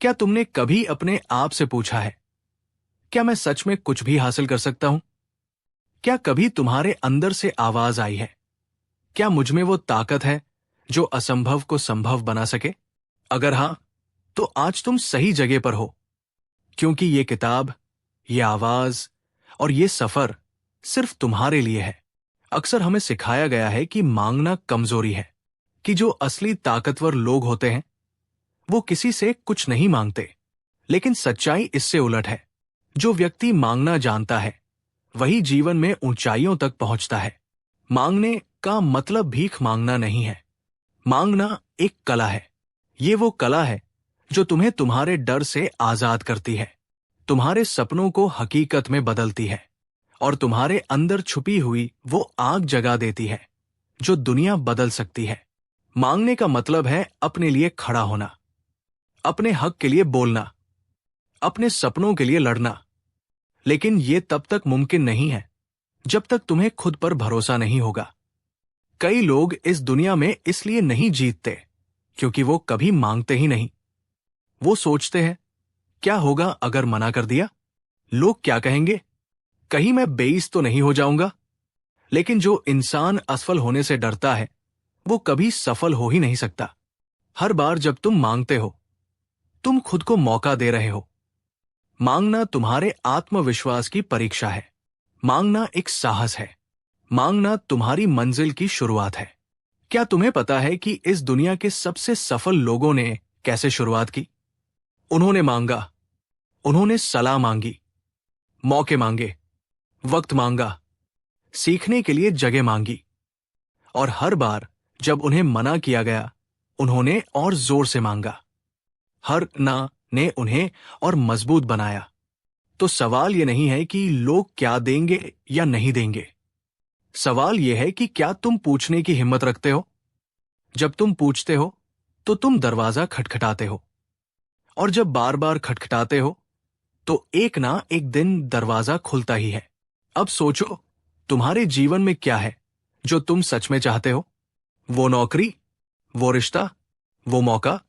क्या तुमने कभी अपने आप से पूछा है, क्या मैं सच में कुछ भी हासिल कर सकता हूं? क्या कभी तुम्हारे अंदर से आवाज आई है, क्या मुझ में वो ताकत है जो असंभव को संभव बना सके? अगर हां, तो आज तुम सही जगह पर हो, क्योंकि ये किताब, ये आवाज और ये सफर सिर्फ तुम्हारे लिए है। अक्सर हमें सिखाया गया है कि मांगना कमजोरी है, कि जो असली ताकतवर लोग होते हैं वो किसी से कुछ नहीं मांगते। लेकिन सच्चाई इससे उलट है। जो व्यक्ति मांगना जानता है वही जीवन में ऊंचाइयों तक पहुंचता है। मांगने का मतलब भीख मांगना नहीं है। मांगना एक कला है। ये वो कला है जो तुम्हें तुम्हारे डर से आजाद करती है, तुम्हारे सपनों को हकीकत में बदलती है और तुम्हारे अंदर छुपी हुई वो आग जगा देती है जो दुनिया बदल सकती है। मांगने का मतलब है अपने लिए खड़ा होना, अपने हक के लिए बोलना, अपने सपनों के लिए लड़ना। लेकिन ये तब तक मुमकिन नहीं है जब तक तुम्हें खुद पर भरोसा नहीं होगा। कई लोग इस दुनिया में इसलिए नहीं जीतते क्योंकि वो कभी मांगते ही नहीं। वो सोचते हैं, क्या होगा अगर मना कर दिया? लोग क्या कहेंगे? कहीं मैं बेइज्जत तो नहीं हो जाऊंगा? लेकिन जो इंसान असफल होने से डरता है वो कभी सफल हो ही नहीं सकता। हर बार जब तुम मांगते हो तुम खुद को मौका दे रहे हो। मांगना तुम्हारे आत्मविश्वास की परीक्षा है। मांगना एक साहस है। मांगना तुम्हारी मंजिल की शुरुआत है। क्या तुम्हें पता है कि इस दुनिया के सबसे सफल लोगों ने कैसे शुरुआत की? उन्होंने मांगा, उन्होंने सलाह मांगी, मौके मांगे, वक्त मांगा, सीखने के लिए जगह मांगी, और हर बार जब उन्हें मना किया गया उन्होंने और जोर से मांगा। हर ना ने उन्हें और मजबूत बनाया। तो सवाल यह नहीं है कि लोग क्या देंगे या नहीं देंगे। सवाल यह है कि क्या तुम पूछने की हिम्मत रखते हो? जब तुम पूछते हो तो तुम दरवाजा खटखटाते हो, और जब बार बार खटखटाते हो तो एक ना एक दिन दरवाजा खुलता ही है। अब सोचो, तुम्हारे जीवन में क्या है जो तुम सच में चाहते हो? वो नौकरी, वो रिश्ता, वो मौका,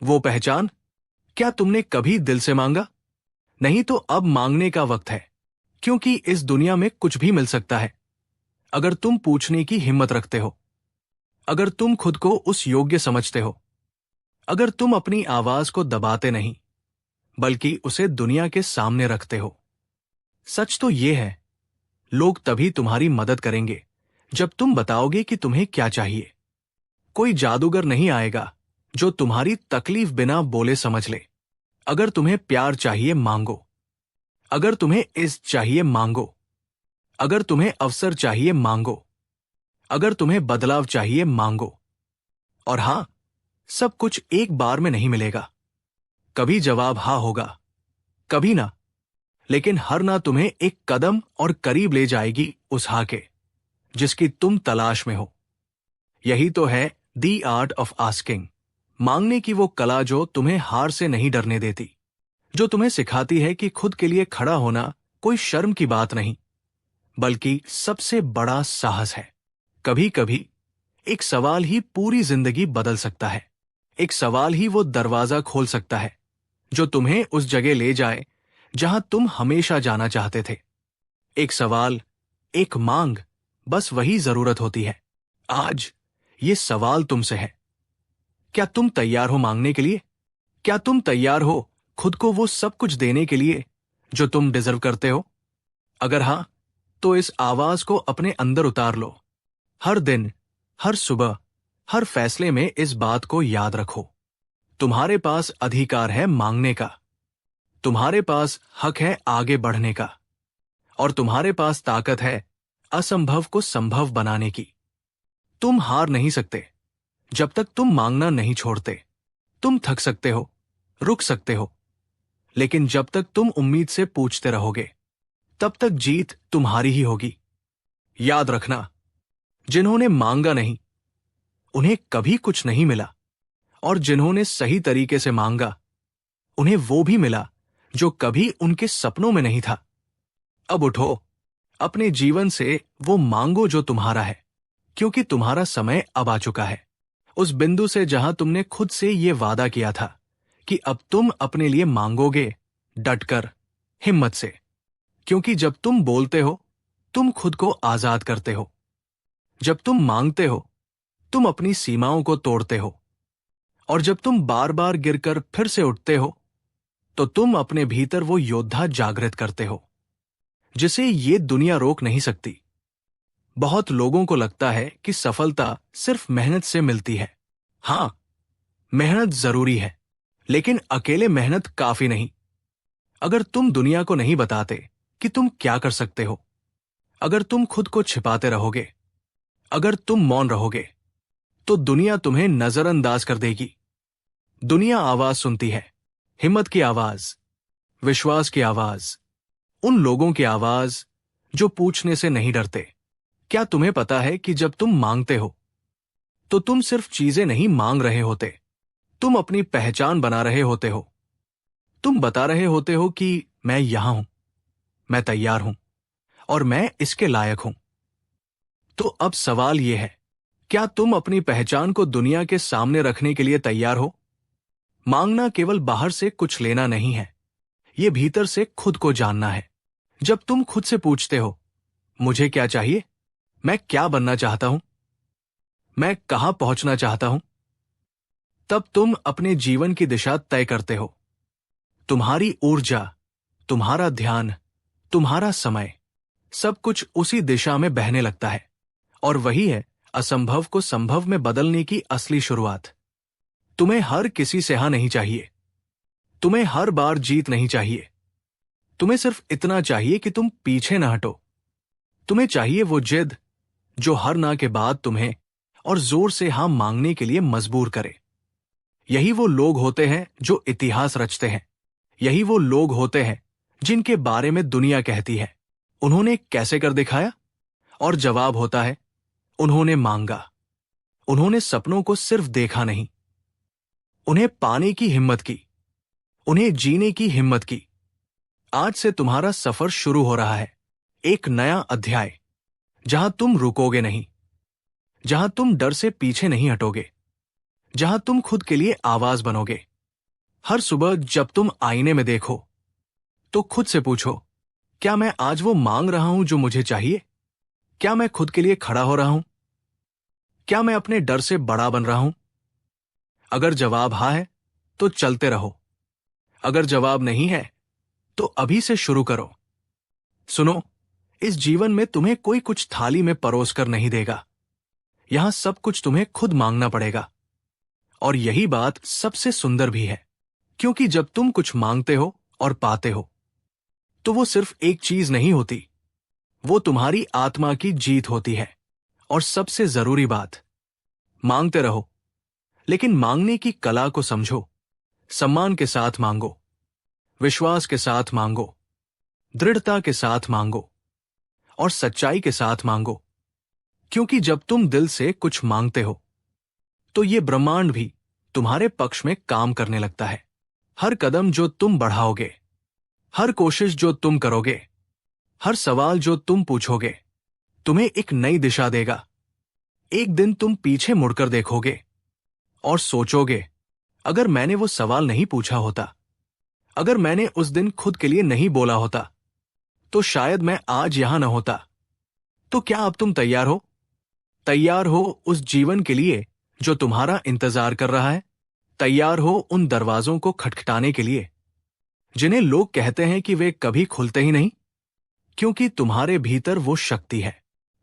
वो पहचान? क्या तुमने कभी दिल से मांगा? नहीं तो अब मांगने का वक्त है, क्योंकि इस दुनिया में कुछ भी मिल सकता है अगर तुम पूछने की हिम्मत रखते हो, अगर तुम खुद को उस योग्य समझते हो, अगर तुम अपनी आवाज को दबाते नहीं बल्कि उसे दुनिया के सामने रखते हो। सच तो यह है, लोग तभी तुम्हारी मदद करेंगे जब तुम बताओगे कि तुम्हें क्या चाहिए। कोई जादूगर नहीं आएगा जो तुम्हारी तकलीफ बिना बोले समझ ले। अगर तुम्हें प्यार चाहिए मांगो, अगर तुम्हें इज्जत चाहिए मांगो, अगर तुम्हें अवसर चाहिए मांगो, अगर तुम्हें बदलाव चाहिए मांगो। और हां, सब कुछ एक बार में नहीं मिलेगा। कभी जवाब हां होगा, कभी ना, लेकिन हर ना तुम्हें एक कदम और करीब ले जाएगी उस हां के जिसकी तुम तलाश में हो। यही तो है द आर्ट ऑफ आस्किंग। मांगने की वो कला जो तुम्हें हार से नहीं डरने देती, जो तुम्हें सिखाती है कि खुद के लिए खड़ा होना कोई शर्म की बात नहीं बल्कि सबसे बड़ा साहस है। कभी कभी एक सवाल ही पूरी जिंदगी बदल सकता है। एक सवाल ही वो दरवाजा खोल सकता है जो तुम्हें उस जगह ले जाए जहां तुम हमेशा जाना चाहते थे। एक सवाल, एक मांग, बस वही जरूरत होती है। आज ये सवाल तुमसे है, क्या तुम तैयार हो मांगने के लिए? क्या तुम तैयार हो खुद को वो सब कुछ देने के लिए जो तुम डिजर्व करते हो? अगर हां, तो इस आवाज को अपने अंदर उतार लो। हर दिन, हर सुबह, हर फैसले में इस बात को याद रखो। तुम्हारे पास अधिकार है मांगने का, तुम्हारे पास हक है आगे बढ़ने का, और तुम्हारे पास ताकत है असंभव को संभव बनाने की। तुम हार नहीं सकते जब तक तुम मांगना नहीं छोड़ते। तुम थक सकते हो, रुक सकते हो, लेकिन जब तक तुम उम्मीद से पूछते रहोगे तब तक जीत तुम्हारी ही होगी। याद रखना, जिन्होंने मांगा नहीं उन्हें कभी कुछ नहीं मिला, और जिन्होंने सही तरीके से मांगा उन्हें वो भी मिला जो कभी उनके सपनों में नहीं था। अब उठो, अपने जीवन से वो मांगो जो तुम्हारा है, क्योंकि तुम्हारा समय अब आ चुका है। उस बिंदु से जहां तुमने खुद से ये वादा किया था कि अब तुम अपने लिए मांगोगे, डटकर, हिम्मत से। क्योंकि जब तुम बोलते हो, तुम खुद को आजाद करते हो। जब तुम मांगते हो, तुम अपनी सीमाओं को तोड़ते हो। और जब तुम बार बार गिरकर फिर से उठते हो, तो तुम अपने भीतर वो योद्धा जागृत करते हो जिसे ये दुनिया रोक नहीं सकती। बहुत लोगों को लगता है कि सफलता सिर्फ मेहनत से मिलती है। हां, मेहनत जरूरी है, लेकिन अकेले मेहनत काफी नहीं। अगर तुम दुनिया को नहीं बताते कि तुम क्या कर सकते हो, अगर तुम खुद को छिपाते रहोगे, अगर तुम मौन रहोगे, तो दुनिया तुम्हें नजरअंदाज कर देगी। दुनिया आवाज सुनती है, हिम्मत की आवाज, विश्वास की आवाज, उन लोगों की आवाज जो पूछने से नहीं डरते। क्या तुम्हें पता है कि जब तुम मांगते हो, तो तुम सिर्फ चीजें नहीं मांग रहे होते, तुम अपनी पहचान बना रहे होते हो। तुम बता रहे होते हो कि मैं यहां हूं, मैं तैयार हूं, और मैं इसके लायक हूं। तो अब सवाल यह है, क्या तुम अपनी पहचान को दुनिया के सामने रखने के लिए तैयार हो? मांगना केवल बाहर से कुछ लेना नहीं है, यह भीतर से खुद को जानना है। जब तुम खुद से पूछते हो, मुझे क्या चाहिए, मैं क्या बनना चाहता हूं, मैं कहां पहुंचना चाहता हूं, तब तुम अपने जीवन की दिशा तय करते हो। तुम्हारी ऊर्जा, तुम्हारा ध्यान, तुम्हारा समय, सब कुछ उसी दिशा में बहने लगता है। और वही है असंभव को संभव में बदलने की असली शुरुआत। तुम्हें हर किसी से हां नहीं चाहिए, तुम्हें हर बार जीत नहीं चाहिए। तुम्हें सिर्फ इतना चाहिए कि तुम पीछे न हटो। तुम्हें चाहिए वो जिद जो हर ना के बाद तुम्हें और जोर से हां मांगने के लिए मजबूर करे। यही वो लोग होते हैं जो इतिहास रचते हैं। यही वो लोग होते हैं जिनके बारे में दुनिया कहती है, उन्होंने कैसे कर दिखाया? और जवाब होता है, उन्होंने मांगा। उन्होंने सपनों को सिर्फ देखा नहीं, उन्हें पाने की हिम्मत की, उन्हें जीने की हिम्मत की। आज से तुम्हारा सफर शुरू हो रहा है, एक नया अध्याय, जहां तुम रुकोगे नहीं, जहां तुम डर से पीछे नहीं हटोगे, जहां तुम खुद के लिए आवाज बनोगे। हर सुबह जब तुम आईने में देखो, तो खुद से पूछो, क्या मैं आज वो मांग रहा हूं जो मुझे चाहिए? क्या मैं खुद के लिए खड़ा हो रहा हूं? क्या मैं अपने डर से बड़ा बन रहा हूं? अगर जवाब हाँ है, तो चलते रहो। अगर जवाब नहीं है, तो अभी से शुरू करो। सुनो, इस जीवन में तुम्हें कोई कुछ थाली में परोस कर नहीं देगा। यहां सब कुछ तुम्हें खुद मांगना पड़ेगा। और यही बात सबसे सुंदर भी है, क्योंकि जब तुम कुछ मांगते हो और पाते हो, तो वो सिर्फ एक चीज नहीं होती, वो तुम्हारी आत्मा की जीत होती है। और सबसे जरूरी बात, मांगते रहो, लेकिन मांगने की कला को समझो। सम्मान के साथ मांगो, विश्वास के साथ मांगो, दृढ़ता के साथ मांगो, और सच्चाई के साथ मांगो। क्योंकि जब तुम दिल से कुछ मांगते हो, तो ये ब्रह्मांड भी तुम्हारे पक्ष में काम करने लगता है। हर कदम जो तुम बढ़ाओगे, हर कोशिश जो तुम करोगे, हर सवाल जो तुम पूछोगे, तुम्हें एक नई दिशा देगा। एक दिन तुम पीछे मुड़कर देखोगे और सोचोगे, अगर मैंने वो सवाल नहीं पूछा होता, अगर मैंने उस दिन खुद के लिए नहीं बोला होता, तो शायद मैं आज यहां न होता। तो क्या अब तुम तैयार हो? तैयार हो उस जीवन के लिए जो तुम्हारा इंतजार कर रहा है? तैयार हो उन दरवाजों को खटखटाने के लिए जिन्हें लोग कहते हैं कि वे कभी खुलते ही नहीं? क्योंकि तुम्हारे भीतर वो शक्ति है,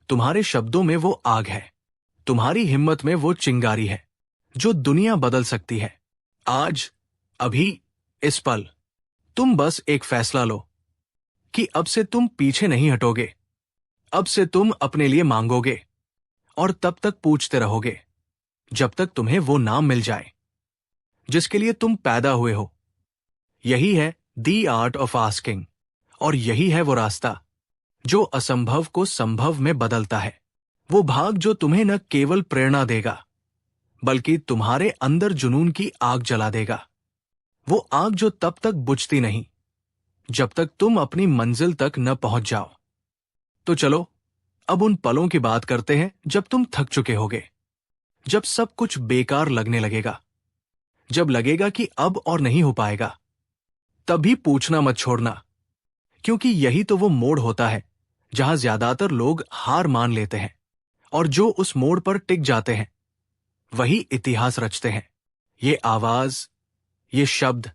तुम्हारे शब्दों में वो आग है, तुम्हारी हिम्मत में वो चिंगारी है जो दुनिया बदल सकती है। आज, अभी, इस पल, तुम बस एक फैसला लो कि अब से तुम पीछे नहीं हटोगे। अब से तुम अपने लिए मांगोगे, और तब तक पूछते रहोगे जब तक तुम्हें वो नाम मिल जाए जिसके लिए तुम पैदा हुए हो। यही है द आर्ट ऑफ आस्किंग, और यही है वो रास्ता जो असंभव को संभव में बदलता है। वो भाग जो तुम्हें न केवल प्रेरणा देगा, बल्कि तुम्हारे अंदर जुनून की आग जला देगा। वो आग जो तब तक बुझती नहीं जब तक तुम अपनी मंजिल तक न पहुंच जाओ। तो चलो, अब उन पलों की बात करते हैं जब तुम थक चुके होगे, जब सब कुछ बेकार लगने लगेगा, जब लगेगा कि अब और नहीं हो पाएगा, तभी पूछना मत छोड़ना, क्योंकि यही तो वो मोड़ होता है जहां ज्यादातर लोग हार मान लेते हैं, और जो उस मोड़ पर टिक जाते हैं वही इतिहास रचते हैं। ये आवाज, ये शब्द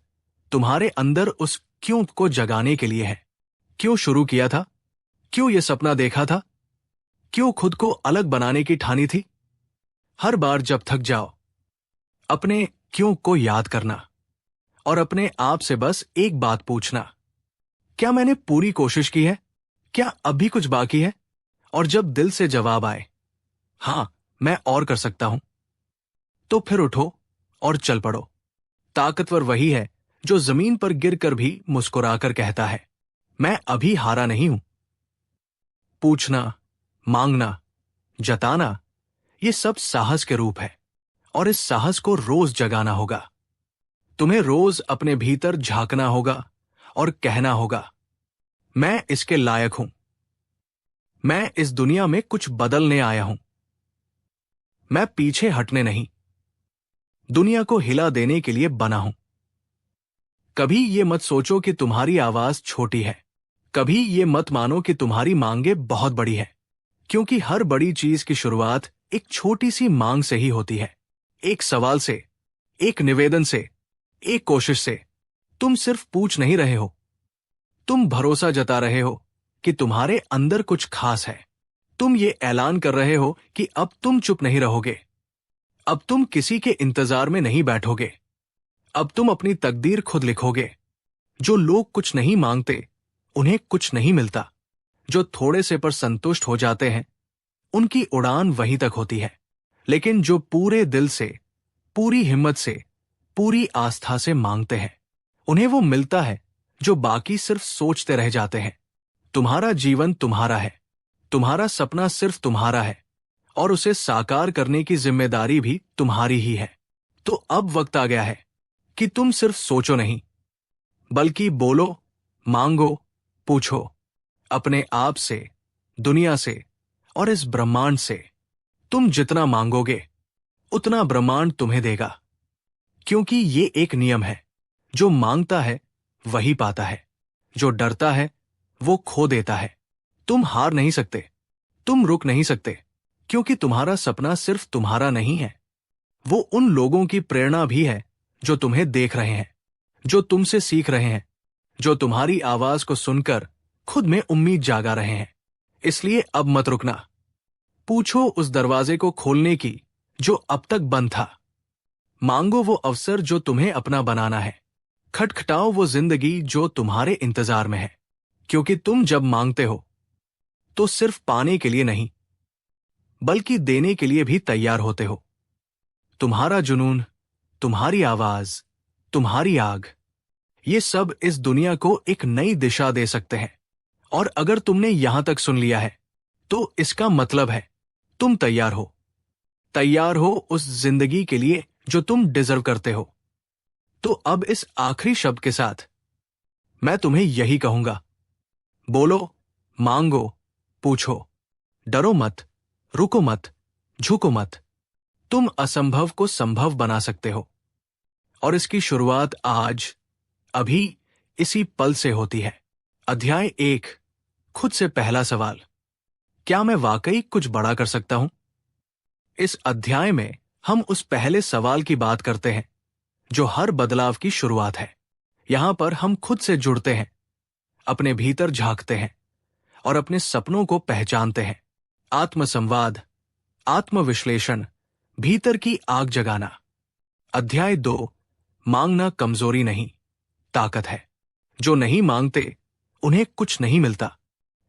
तुम्हारे अंदर उस क्यों को जगाने के लिए है। क्यों शुरू किया था? क्यों ये सपना देखा था? क्यों खुद को अलग बनाने की ठानी थी? हर बार जब थक जाओ, अपने क्यों को याद करना और अपने आप से बस एक बात पूछना, क्या मैंने पूरी कोशिश की है? क्या अभी कुछ बाकी है? और जब दिल से जवाब आए, हां, मैं और कर सकता हूं, तो फिर उठो और चल पड़ो। ताकतवर वही है जो जमीन पर गिरकर भी मुस्कुराकर कहता है, मैं अभी हारा नहीं हूं। पूछना, मांगना, जताना, ये सब साहस के रूप है, और इस साहस को रोज जगाना होगा। तुम्हें रोज अपने भीतर झांकना होगा और कहना होगा, मैं इसके लायक हूं। मैं इस दुनिया में कुछ बदलने आया हूं। मैं पीछे हटने नहीं, दुनिया को हिला देने के लिए बना हूं। कभी ये मत सोचो कि तुम्हारी आवाज छोटी है। कभी ये मत मानो कि तुम्हारी मांगे बहुत बड़ी है, क्योंकि हर बड़ी चीज की शुरुआत एक छोटी सी मांग से ही होती है। एक सवाल से, एक निवेदन से, एक कोशिश से। तुम सिर्फ पूछ नहीं रहे हो, तुम भरोसा जता रहे हो कि तुम्हारे अंदर कुछ खास है। तुम ये ऐलान कर रहे हो कि अब तुम चुप नहीं रहोगे, अब तुम किसी के इंतजार में नहीं बैठोगे, अब तुम अपनी तकदीर खुद लिखोगे। जो लोग कुछ नहीं मांगते उन्हें कुछ नहीं मिलता। जो थोड़े से पर संतुष्ट हो जाते हैं उनकी उड़ान वहीं तक होती है। लेकिन जो पूरे दिल से, पूरी हिम्मत से, पूरी आस्था से मांगते हैं, उन्हें वो मिलता है जो बाकी सिर्फ सोचते रह जाते हैं। तुम्हारा जीवन तुम्हारा है, तुम्हारा सपना सिर्फ तुम्हारा है, और उसे साकार करने की जिम्मेदारी भी तुम्हारी ही है। तो अब वक्त आ गया है कि तुम सिर्फ सोचो नहीं, बल्कि बोलो, मांगो, पूछो अपने आप से, दुनिया से और इस ब्रह्मांड से। तुम जितना मांगोगे उतना ब्रह्मांड तुम्हें देगा, क्योंकि ये एक नियम है, जो मांगता है वही पाता है, जो डरता है वो खो देता है। तुम हार नहीं सकते, तुम रुक नहीं सकते, क्योंकि तुम्हारा सपना सिर्फ तुम्हारा नहीं है, वो उन लोगों की प्रेरणा भी है जो तुम्हें देख रहे हैं, जो तुमसे सीख रहे हैं, जो तुम्हारी आवाज को सुनकर खुद में उम्मीद जागा रहे हैं। इसलिए अब मत रुकना। पूछो उस दरवाजे को खोलने की जो अब तक बंद था। मांगो वो अवसर जो तुम्हें अपना बनाना है। खटखटाओ वो जिंदगी जो तुम्हारे इंतजार में है, क्योंकि तुम जब मांगते हो तो सिर्फ पाने के लिए नहीं, बल्कि देने के लिए भी तैयार होते हो। तुम्हारा जुनून, तुम्हारी आवाज, तुम्हारी आग, ये सब इस दुनिया को एक नई दिशा दे सकते हैं। और अगर तुमने यहां तक सुन लिया है तो इसका मतलब है तुम तैयार हो। तैयार हो उस जिंदगी के लिए जो तुम डिजर्व करते हो। तो अब इस आखिरी शब्द के साथ मैं तुम्हें यही कहूंगा, बोलो, मांगो, पूछो, डरो मत, रुको मत, झुको मत। तुम असंभव को संभव बना सकते हो, और इसकी शुरुआत आज, अभी, इसी पल से होती है। अध्याय 1, खुद से पहला सवाल, क्या मैं वाकई कुछ बड़ा कर सकता हूं? इस अध्याय में हम उस पहले सवाल की बात करते हैं जो हर बदलाव की शुरुआत है। यहां पर हम खुद से जुड़ते हैं, अपने भीतर झांकते हैं और अपने सपनों को पहचानते हैं। आत्मसंवाद, आत्मविश्लेषण, भीतर की आग जगाना। अध्याय 2, मांगना कमजोरी नहीं, ताकत है। जो नहीं मांगते उन्हें कुछ नहीं मिलता।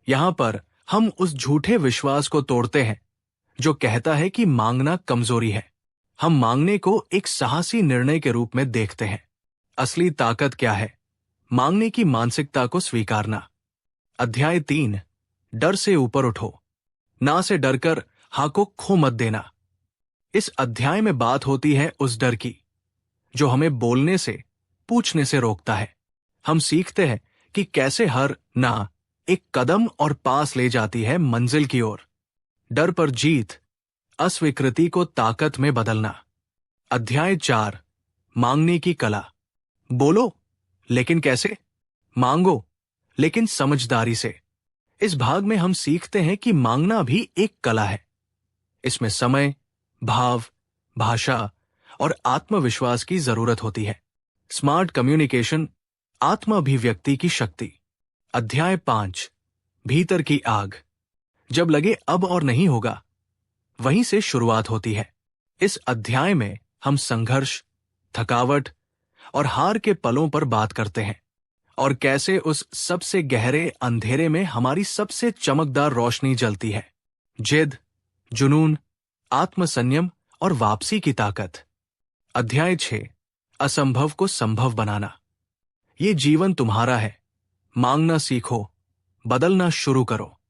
यहां पर हम उस झूठे विश्वास को तोड़ते हैं जो कहता है कि मांगना कमजोरी है। हम मांगने को एक साहसी निर्णय के रूप में देखते हैं। असली ताकत क्या है? मांगने की मानसिकता को स्वीकारना। अध्याय 3, डर से ऊपर उठो, ना से डरकर हाँ को खो मत देना। इस अध्याय में बात होती है उस डर की जो हमें बोलने से, पूछने से रोकता है। हम सीखते हैं कि कैसे हर ना एक कदम और पास ले जाती है मंजिल की ओर। डर पर जीत, अस्वीकृति को ताकत में बदलना। अध्याय 4, मांगने की कला। बोलो, लेकिन कैसे? मांगो, लेकिन समझदारी से। इस भाग में हम सीखते हैं कि मांगना भी एक कला है। इसमें समय, भाव, भाषा और आत्मविश्वास की जरूरत होती है। स्मार्ट कम्युनिकेशन, आत्म अभिव्यक्ति की शक्ति। अध्याय 5, भीतर की आग। जब लगे अब और नहीं होगा, वहीं से शुरुआत होती है। इस अध्याय में हम संघर्ष, थकावट और हार के पलों पर बात करते हैं और कैसे उस सबसे गहरे अंधेरे में हमारी सबसे चमकदार रोशनी जलती है। जिद, जुनून, आत्मसंयम और वापसी की ताकत। अध्याय 6, असंभव को संभव बनाना। ये जीवन तुम्हारा है। मांगना सीखो, बदलना शुरू करो।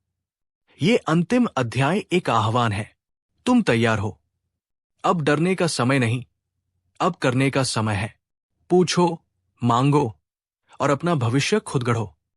ये अंतिम अध्याय एक आह्वान है। तुम तैयार हो? अब डरने का समय नहीं, अब करने का समय है। पूछो, मांगो और अपना भविष्य खुद गढ़ो।